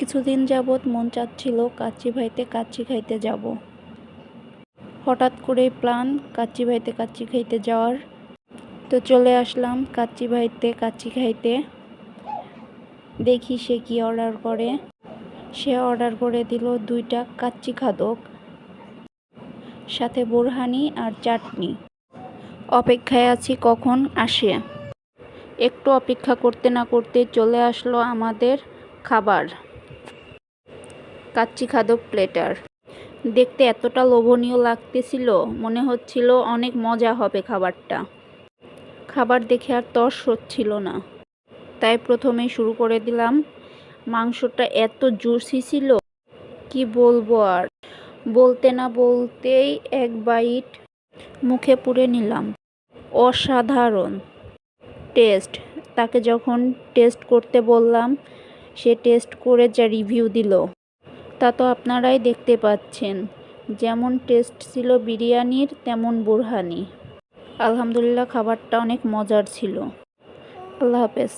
কিছুদিন যাবৎ মন চাচ্ছিল কাচ্চি ভাইতে কাচ্চি খাইতে যাব। হঠাৎ করে প্ল্যান কাচ্চি ভাইতে কাচ্চি খাইতে যাওয়ার। তো চলে আসলাম কাচ্চি ভাইতে কাচ্চি খাইতে। দেখি সে কি অর্ডার করে। সে অর্ডার করে দিল 2টা কাচ্চি খাদক, সাথে বোরহানি আর চাটনি। অপেক্ষায় আছি কখন আসে। একটু অপেক্ষা করতে না করতে চলে আসলো আমাদের খাবার, কাচ্চি খাদক প্লেটার। দেখতে এতটা লোভনীয় লাগতেছিল, মনে হচ্ছিল অনেক মজা হবে খাবারটা। খাবার দেখে আর তর্স হচ্ছিল না, তাই প্রথমেই শুরু করে দিলাম। মাংসটা এত জুসি ছিল, কি বলবো আর। বলতে না বলতেই এক বাইট মুখে পুরে নিলাম। অসাধারণ টেস্ট। তাকে যখন টেস্ট করতে বললাম, সে টেস্ট করে যা রিভিউ দিল তা তো আপনারাই দেখতে পাচ্ছেন। যেমন টেস্ট ছিল বিরিয়ানির, তেমন বোরহানি। আলহামদুলিল্লাহ, খাবারটা অনেক মজার ছিল। আল্লাহ হাফেজ।